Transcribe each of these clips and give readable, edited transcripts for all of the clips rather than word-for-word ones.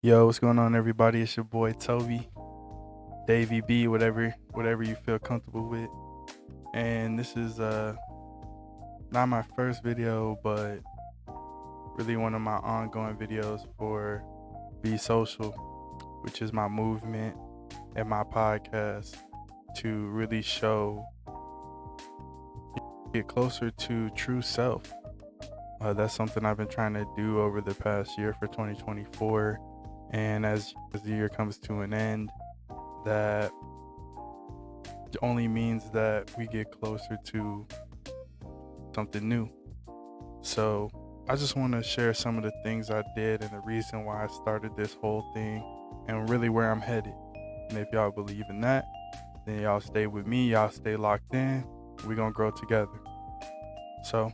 Yo, what's going on, everybody? It's your boy Toby, Davey B, whatever you feel comfortable with. And this is not my first video, but really one of my ongoing videos for Be Social, which is my movement and my podcast to really get closer to true self. That's something I've been trying to do over the past year for 2024. And as the year comes to an end, that only means that we get closer to something new. So I just want to share some of the things I did and the reason why I started this whole thing and really where I'm headed. And if y'all believe in that, then y'all stay with me, y'all stay locked in, we're going to grow together. So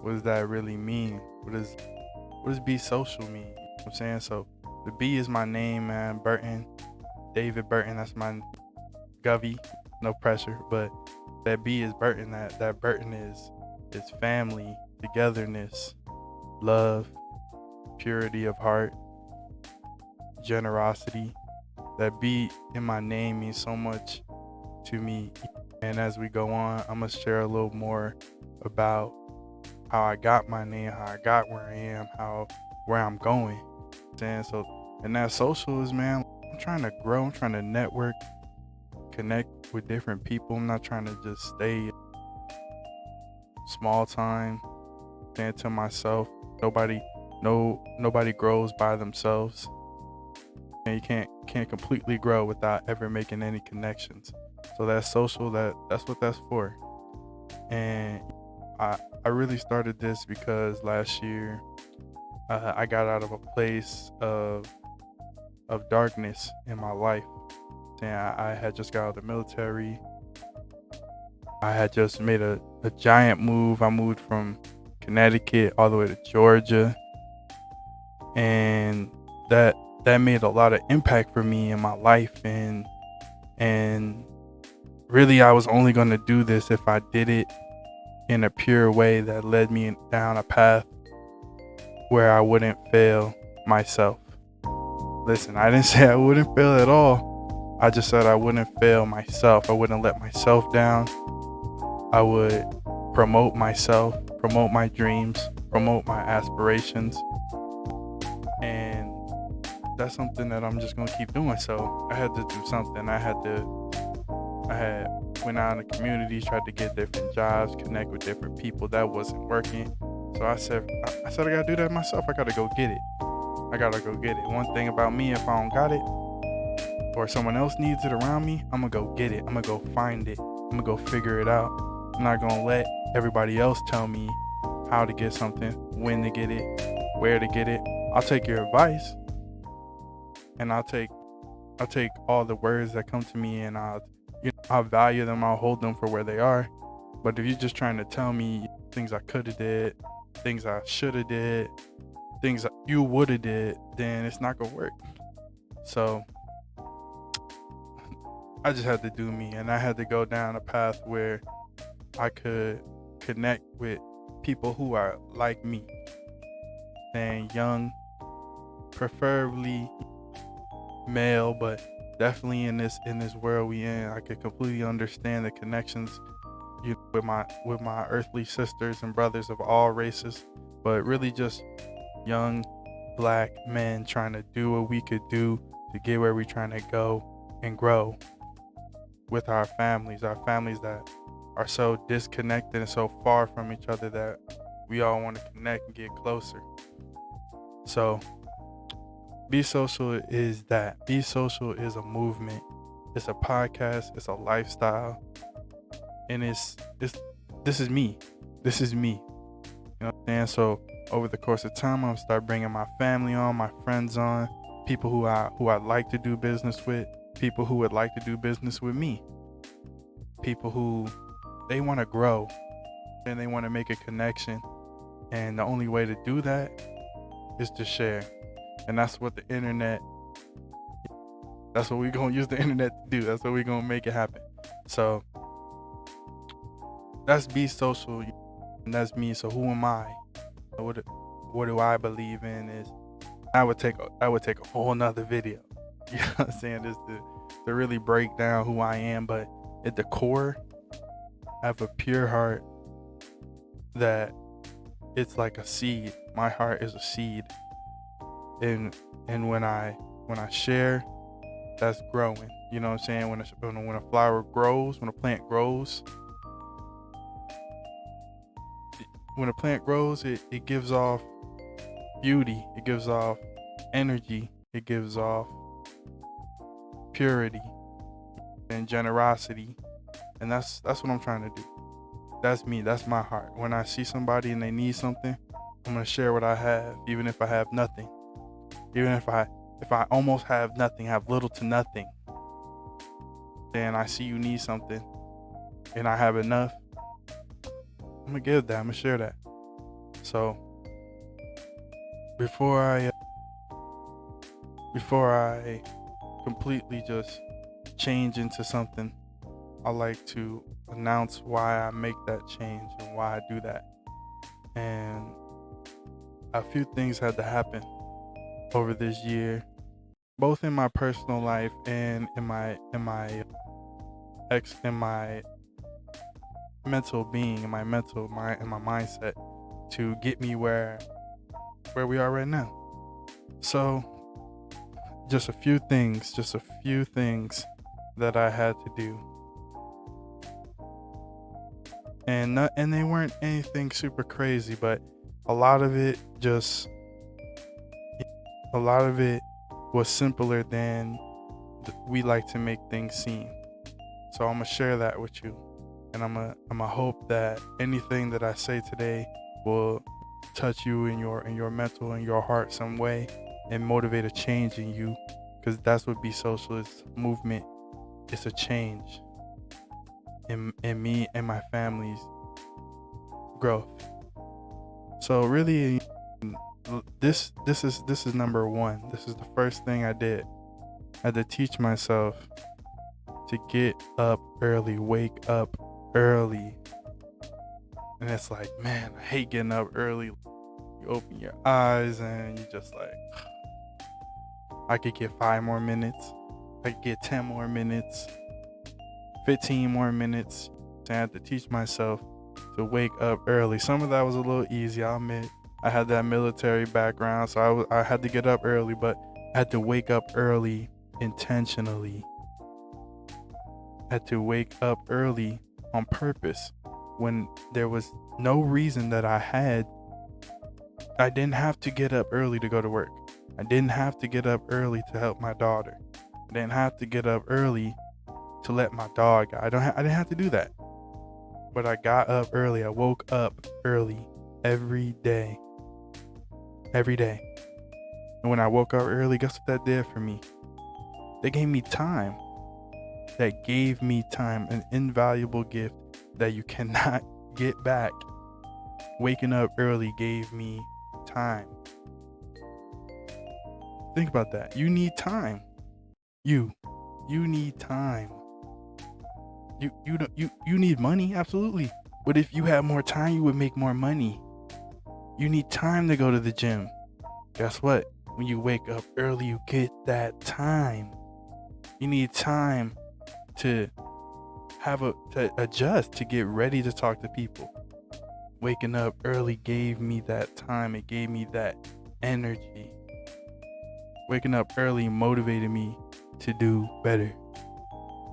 what does that really mean? What does be social mean? You know what I'm saying? So the B is my name, man. Burton, David Burton, that's my Govey, no pressure, but that B is Burton. That Burton is family, togetherness, love, purity of heart, generosity. That B in my name means so much to me. And as we go on, I'm gonna share a little more about how I got my name, how I got where I am, where I'm going. And so, and that social is, man, I'm trying to grow, I'm trying to network, connect with different people. I'm not trying to just stay small time, stand to myself. Nobody grows by themselves. And you can't completely grow without ever making any connections. So that's social, that's what that's for. And I really started this because last year I got out of a place of darkness in my life. And I had just got out of the military. I had just made a giant move. I moved from Connecticut all the way to Georgia. And that made a lot of impact for me in my life. And really I was only going to do this if I did it in a pure way that led me down a path where I wouldn't fail myself. Listen, I didn't say I wouldn't fail at all. I just said I wouldn't fail myself. I wouldn't let myself down. I would promote myself, promote my dreams, promote my aspirations. And that's something that I'm just going to keep doing. So I had to do something. I had went out in the community, tried to get different jobs, connect with different people. That wasn't working. So I said I gotta do that myself. I gotta go get it. One thing about me, if I don't got it or someone else needs it around me, I'm gonna go get it. I'm gonna go find it. I'm gonna go figure it out. I'm not gonna let everybody else tell me how to get something, when to get it, where to get it. I'll take your advice, and I'll take all the words that come to me, and I'll value them. I'll hold them for where they are. But if you're just trying to tell me things I could have did, things I should have did, things you would have did, then it's not gonna work. So I just had to do me, and I had to go down a path where I could connect with people who are like me, and young, preferably male, but definitely in this world we in, I could completely understand the connections with my earthly sisters and brothers of all races, but really just young black men trying to do what we could do to get where we're trying to go and grow with our families that are so disconnected and so far from each other that we all want to connect and get closer. So Be Social is that. Be Social is a movement. It's a podcast. It's a lifestyle. And this is me. This is me. You know what I'm saying? So over the course of time, I'm gonna start bringing my family on, my friends on, people who I'd like to do business with, people who would like to do business with me, people who they want to grow and they want to make a connection. And the only way to do that is to share. And that's what that's what we're going to use the internet to do. That's what we're going to make it happen. So that's Be Social, and that's me. So who am I? What do I believe in is I would take a whole nother video. You know what I'm saying? Just to really break down who I am. But at the core, I have a pure heart that it's like a seed. My heart is a seed. And when I share, that's growing. You know what I'm saying? When a flower grows, when a plant grows, it gives off beauty, it gives off energy, it gives off purity and generosity. And that's what I'm trying to do. That's me, that's my heart. When I see somebody and they need something, I'm gonna share what I have, even if I have nothing. Even if I almost have nothing, have little to nothing. Then I see you need something and I have enough, I'm gonna give that, I'm gonna share that. So before I completely just change into something, I like to announce why I make that change and why I do that. And a few things had to happen over this year, both in my personal life and in my mental being, in my mindset, to get me where we are right now. So just a few things that I had to do. And they weren't anything super crazy, but a lot of it was simpler than we like to make things seem. So I'm gonna share that with you, and I'm gonna hope that anything that I say today will touch you in your mental and your heart some way and motivate a change in you, because that's what Be Socialist movement is, a change in me and my family's growth. So really, this is number one. This is the first thing I did. I had to teach myself to get up early, wake up early. And it's like, man, I hate getting up early. You open your eyes and you just like, I could get 5 more minutes. I could get 10 more minutes, 15 more minutes. So I had to teach myself to wake up early. Some of that was a little easy, I'll admit. I had that military background, so I had to get up early, but I had to wake up early intentionally. I had to wake up early on purpose when there was no reason that I didn't have to get up early to go to work. I didn't have to get up early to help my daughter. I didn't have to get up early to let my dog out. I didn't have to do that. But I got up early. I woke up early every day. Every day. And when I woke up early, guess what that did for me? They gave me time. That gave me time, an invaluable gift that you cannot get back. Waking up early gave me time. Think about that. You need time. You need time. You need money, absolutely. But if you had more time, you would make more money. You need time to go to the gym. Guess what? When you wake up early, you get that time. You need time to adjust, to get ready to talk to people. Waking up early gave me that time. It gave me that energy. Waking up early motivated me to do better.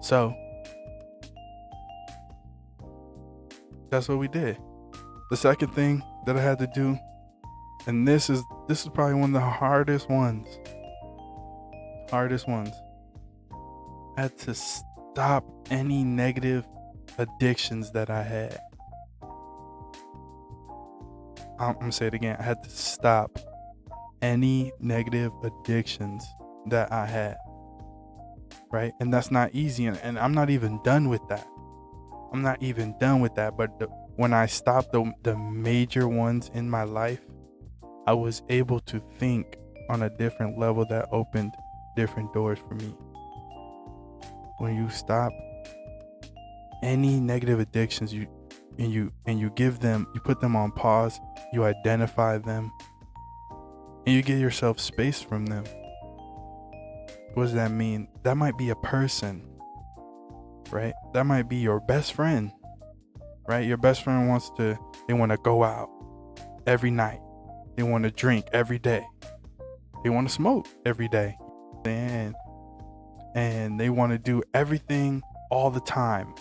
So that's what we did. The second thing that I had to do, and this is probably one of the hardest ones. I had to stop any negative addictions that I had. I'm gonna say it again. I had to stop any negative addictions that I had. Right? And that's not easy, and I'm not even done with that. But when I stopped the major ones in my life, I was able to think on a different level that opened different doors for me. When you stop any negative addictions, you put them on pause, you identify them, and you get yourself space from them. What does that mean? That might be a person, right? That might be your best friend, right? Your best friend they want to go out every night. They want to drink every day. They want to smoke every day. And they want to do everything all the time.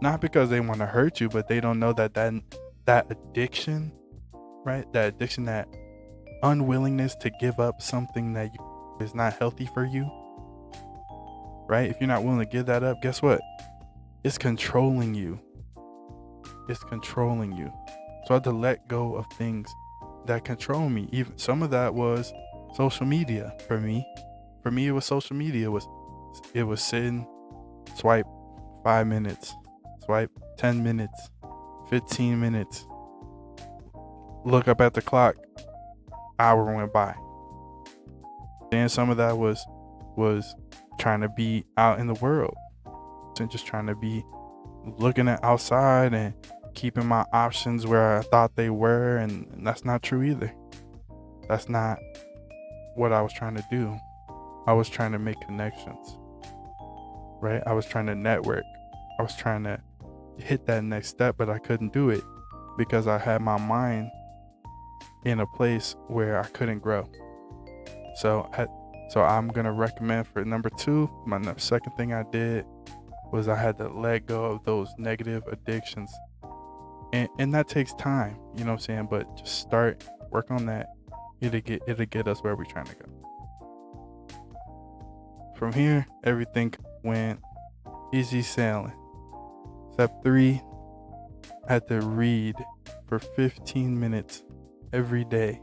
Not because they want to hurt you, but they don't know that addiction, right? That addiction, that unwillingness to give up something that is not healthy for you, right? If you're not willing to give that up, guess what? It's controlling you. It's controlling you. So I had to let go of things that control me. Even some of that was social media for me. For me, it was social media. It was sitting, swipe 5 minutes, swipe 10 minutes, 15 minutes. Look up at the clock, hour went by. Then some of that was trying to be out in the world, and just trying to be looking at outside and keeping my options where I thought they were, and that's not true either. That's not what I was trying to do. I was trying to make connections, right? I was trying to network. I was trying to hit that next step, but I couldn't do it because I had my mind in a place where I couldn't grow. So I'm going to recommend for number 2, my second thing I did was I had to let go of those negative addictions. And that takes time, you know what I'm saying? But just start, work on that. It'll get us where we're trying to go. From here, everything went easy sailing. Step 3, I had to read for 15 minutes every day,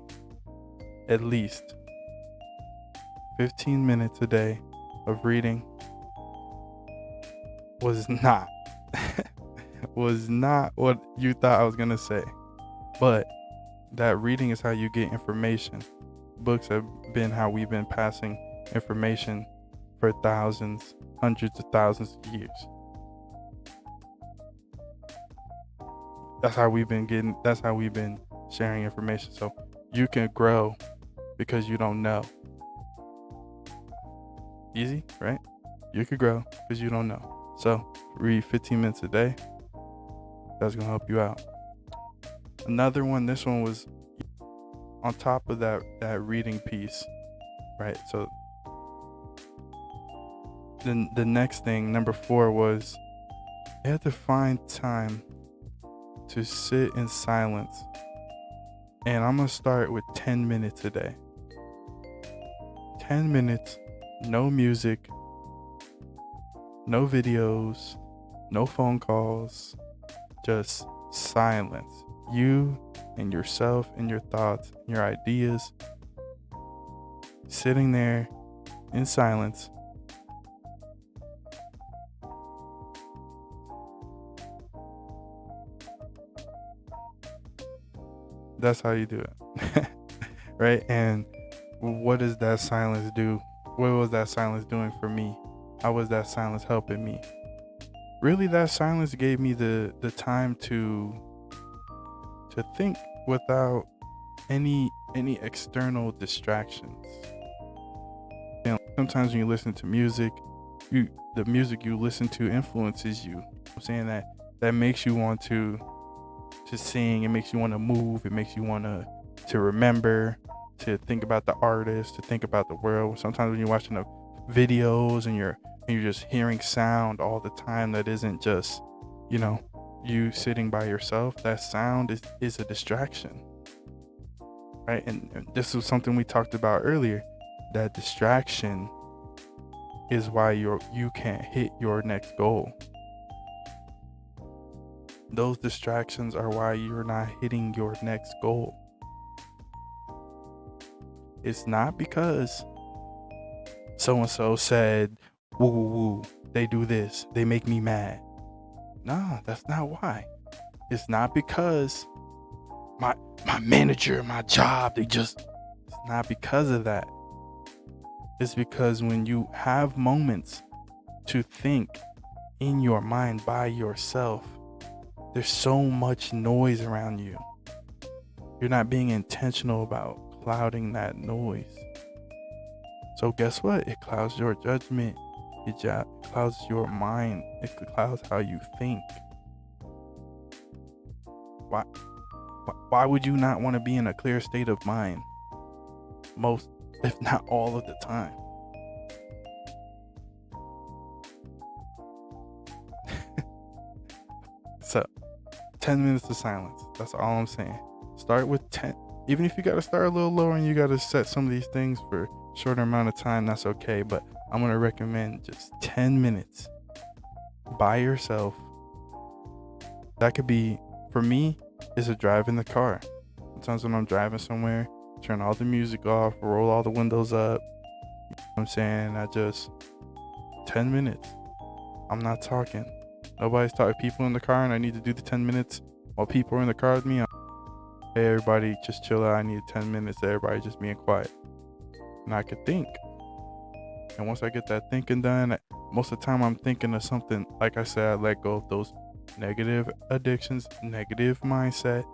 at least. 15 minutes a day of reading was not what you thought I was gonna say. But that reading is how you get information. Books have been how we've been passing information for thousands, hundreds of thousands of years. That's how we've been sharing information. So you can grow because you don't know. Easy, right? You could grow because you don't know. So read 15 minutes a day. That's gonna help you out. Another one, this one was on top of that reading piece, right? So then the next thing, number 4, was you have to find time to sit in silence. And I'm gonna start with 10 minutes a day. 10 minutes, no music, no videos, no phone calls, just silence. You and yourself and your thoughts, your ideas, sitting there in silence. That's how you do it. Right? And what does that silence do? What was that silence doing for me? How was that silence helping me? Really, that silence gave me the time to think without any external distractions. And sometimes when you listen to music, the music you listen to influences you. I'm saying that makes you want to sing. It makes you want to move. It makes you want to remember, to think about the artist, to think about the world. Sometimes when you're watching the videos and you're just hearing sound all the time that isn't just, you sitting by yourself, that sound is a distraction, right? And this was something we talked about earlier. That distraction is why you can't hit your next goal. Those distractions are why you're not hitting your next goal. It's not because so-and-so said, woo, woo, woo, they do this, they make me mad. No, that's not why. It's not because my manager, my job, it's not because of that. It's because when you have moments to think in your mind by yourself, there's so much noise around you. You're not being intentional about clouding that noise. So guess what? It clouds your judgment. It clouds your mind. It clouds how you think. Why would you not want to be in a clear state of mind? Most, if not all of the time. So, 10 minutes of silence. That's all I'm saying. Start with 10. Even if you got to start a little lower and you got to set some of these things for a shorter amount of time, that's okay. But I'm going to recommend just 10 minutes by yourself. That could be, for me, is a drive in the car. Sometimes when I'm driving somewhere, turn all the music off, roll all the windows up. You know what I'm saying? 10 minutes. I'm not talking. Nobody's talking. People in the car, and I need to do the 10 minutes while people are in the car with me. Hey, everybody, just chill out. I need 10 minutes. Everybody just being quiet. And I could think. And once I get that thinking done, most of the time I'm thinking of something. Like I said, I let go of those negative addictions, negative mindset.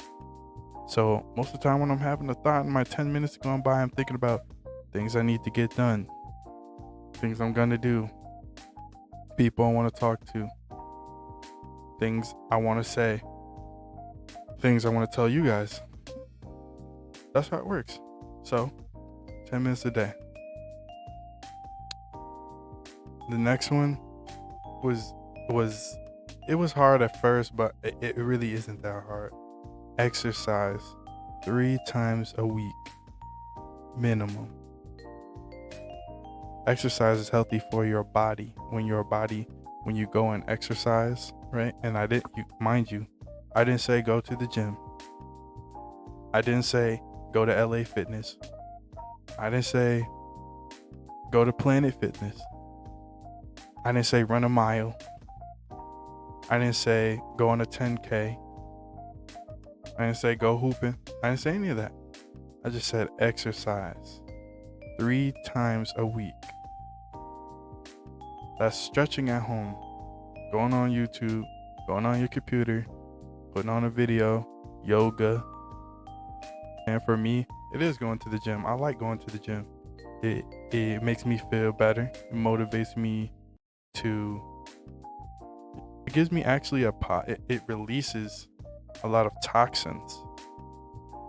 So most of the time when I'm having a thought in my 10 minutes going by, I'm thinking about things I need to get done, things I'm going to do, people I want to talk to, things I want to say, things I want to tell you guys. That's how it works. So 10 minutes a day. The next one was it was hard at first, but it really isn't that hard. Exercise 3 times a week minimum. Exercise is healthy for your body. When you go and exercise, right? And I didn't say go to the gym. I didn't say go to LA Fitness. I didn't say go to Planet Fitness. I didn't say run a mile. I didn't say go on a 10K. I didn't say go hooping. I didn't say any of that. I just said exercise 3 times a week. That's stretching at home, going on YouTube, going on your computer, putting on a video, yoga. And for me, it is going to the gym. I like going to the gym. It makes me feel better. It motivates me to, it gives me actually it releases a lot of toxins,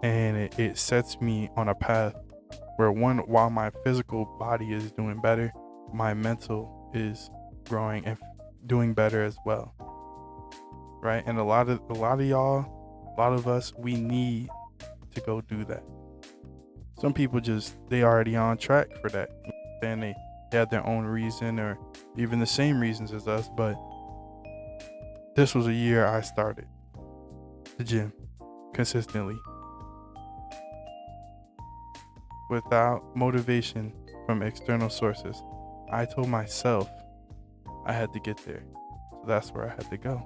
and it sets me on a path where while my physical body is doing better, my mental is growing and doing better as well, right? And a lot of us, we need to go do that. Some people they already on track for that, and they have their own reason or even the same reasons as us. But this was a year I started the gym consistently without motivation from external sources. I told myself I had to get there. So that's where I had to go.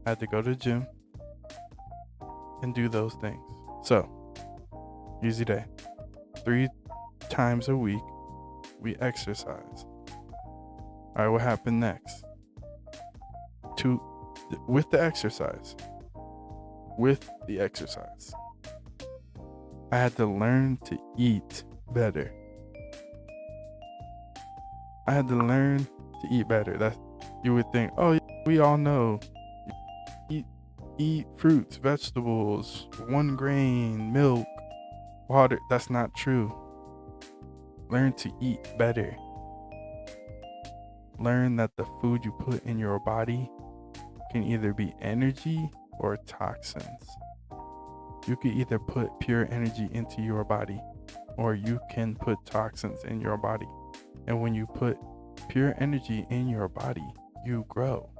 I had to go to the gym and do those things. So, easy day. 3 times a week, we exercise. All right, what happened next? With the exercise, I had to learn to eat better. That you would think, oh, we all know. Eat fruits, vegetables, 1 grain, milk, water. That's not true. Learn to eat better. Learn that the food you put in your body can either be energy or toxins. You can either put pure energy into your body, or you can put toxins in your body. And when you put pure energy in your body, you grow.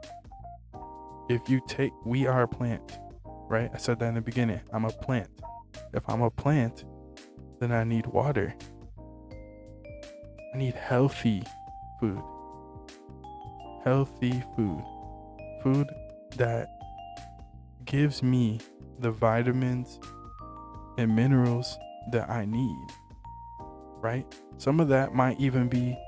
We are a plant, right? I said that in the beginning. I'm a plant. If I'm a plant, then I need water. I need healthy food. Food that gives me the vitamins and minerals that I need, right? Some of that might even be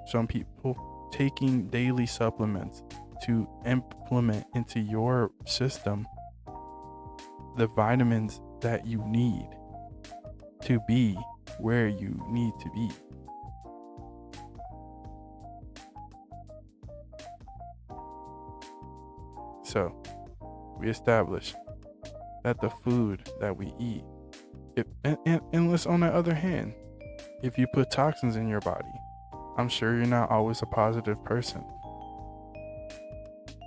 some people taking daily supplements to implement into your system the vitamins that you need to be where you need to be. So, we established that the food that we eat, unless on the other hand, if you put toxins in your body, I'm sure you're not always a positive person.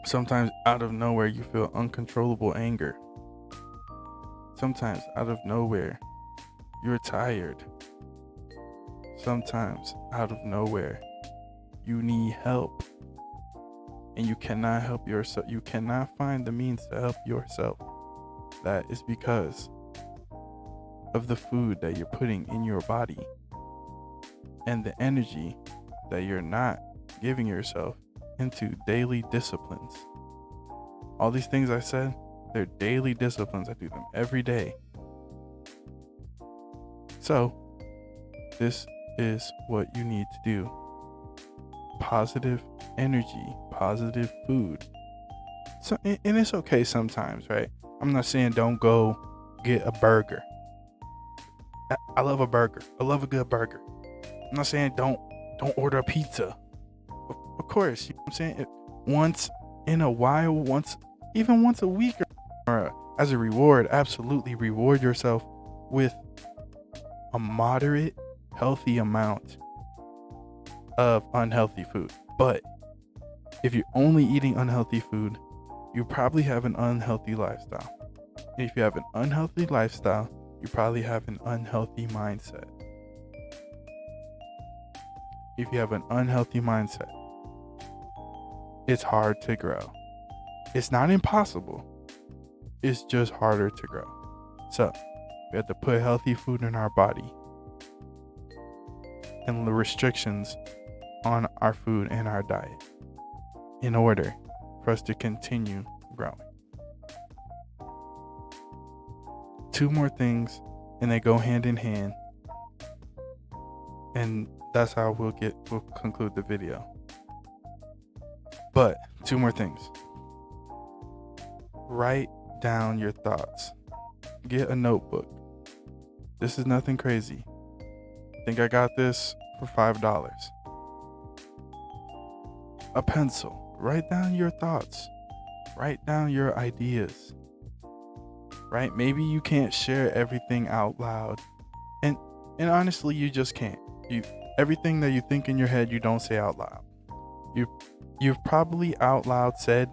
Sometimes out of nowhere, you feel uncontrollable anger. Sometimes out of nowhere, you're tired. Sometimes out of nowhere, you need help. And you cannot help yourself. You cannot find the means to help yourself. That is because of the food that you're putting in your body and the energy that you're not giving yourself into daily disciplines. All these things I said, they're daily disciplines. I do them every day. So, this is what you need to do. Positive energy, positive food. So, and it's okay sometimes, right? I'm not saying don't go get a burger. I love a burger. I love a good burger. I'm not saying don't order a pizza. Of course, you know what I'm saying? Once in a while, even once a week or as a reward, absolutely reward yourself with a moderate, healthy amount of unhealthy food. But if you're only eating unhealthy food, you probably have an unhealthy lifestyle. And if you have an unhealthy lifestyle, you probably have an unhealthy mindset. If you have an unhealthy mindset, it's hard to grow. It's not impossible. It's just harder to grow. So, we have to put healthy food in our body and the restrictions on our food and our diet in order for us to continue growing. 2 more things, and they go hand in hand, and that's how we'll conclude the video. But 2 more things. Write down your thoughts. Get a notebook. This is nothing crazy. I think I got this for $5. A pencil. Write down your thoughts. Write down your ideas. Right? Maybe you can't share everything out loud. And honestly, you just can't. Everything that you think in your head, you don't say out loud. You've probably out loud said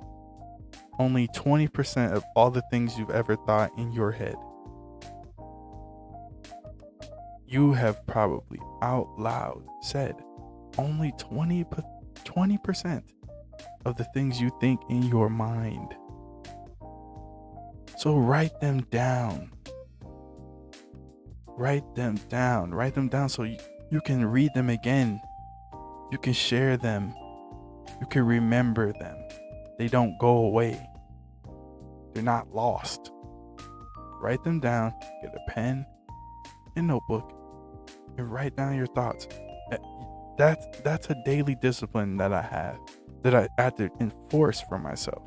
only 20% of all the things you've ever thought in your head. You have probably out loud said only 20% of the things you think in your mind. So write them down. Write them down so you can read them again. You can share them. You can remember them. They don't go away. They're not lost. Write them down. Get a pen and notebook and write down your thoughts. That's a daily discipline that I have to enforce for myself.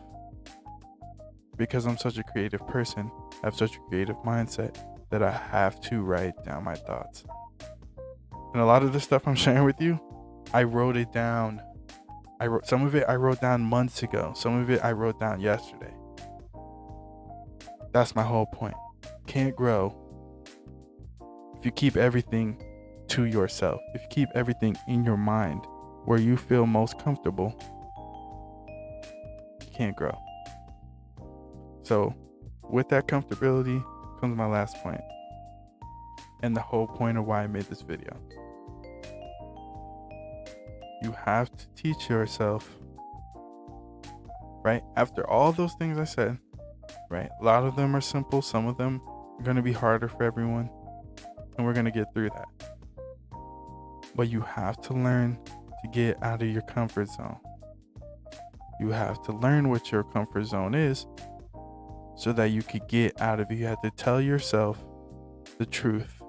Because I'm such a creative person, I have such a creative mindset that I have to write down my thoughts. And a lot of the stuff I'm sharing with you, I wrote it down. Some of it I wrote down months ago. Some of it I wrote down yesterday. That's my whole point. Can't grow if you keep everything to yourself. If you keep everything in your mind where you feel most comfortable, you can't grow. So, with that comfortability comes my last point, and the whole point of why I made this video. You have to teach yourself, right? After all those things I said, right? A lot of them are simple. Some of them are going to be harder for everyone, and we're going to get through that. But you have to learn to get out of your comfort zone. You have to learn what your comfort zone is, so that you could get out of it. You have to tell yourself the truth.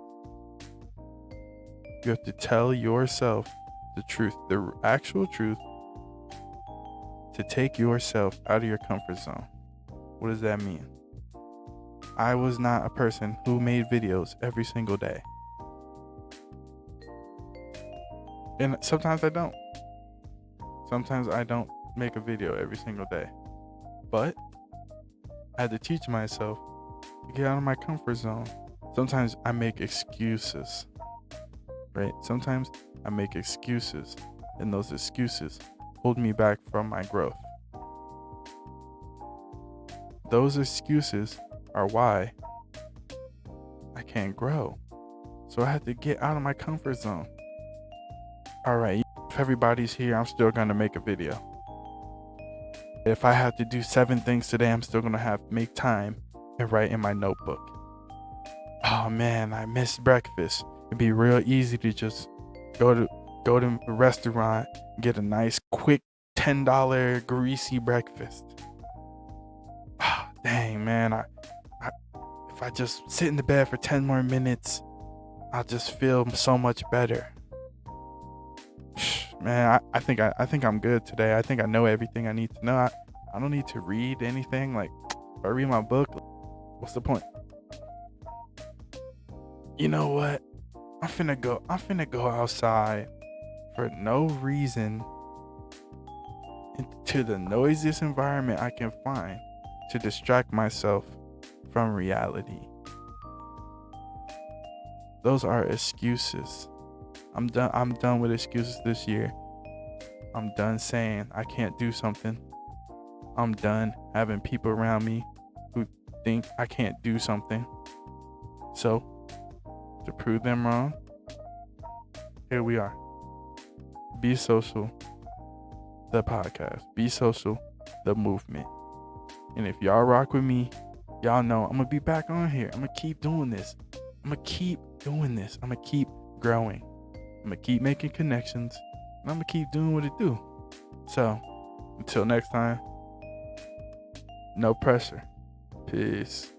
You have to tell yourself the truth, the actual truth, to take yourself out of your comfort zone. What does that mean? I was not a person who made videos every single day. And sometimes I don't. Sometimes I don't make a video every single day. But I had to teach myself to get out of my comfort zone. Sometimes I make excuses, right? Sometimes I make excuses, and those excuses hold me back from my growth. Those excuses are why I can't grow. So I had to get out of my comfort zone. All right, if everybody's here, I'm still gonna make a video. If I have to do 7 things today, I'm still gonna make time and write in my notebook. Oh man, I missed breakfast. It'd be real easy to just go to a restaurant, get a nice quick $10 greasy breakfast. Oh, dang man, if I just sit in the bed for 10 more minutes, I'll just feel so much better. Man, I think I'm good today. I think I know everything I need to know. I don't need to read anything. Like, if I read my book, what's the point? You know what? I'm finna go outside for no reason into the noisiest environment I can find to distract myself from reality. Those are excuses. I'm done with excuses this year. I'm done saying I can't do something. I'm done having people around me who think I can't do something. So, to prove them wrong, here we are. Be Social, the podcast. Be Social, the movement. And if y'all rock with me, y'all know I'm going to be back on here. I'm going to keep doing this. I'm going to keep doing this. I'm going to keep growing. I'm going to keep making connections. And I'm going to keep doing what it do. So, until next time, no pressure. Peace.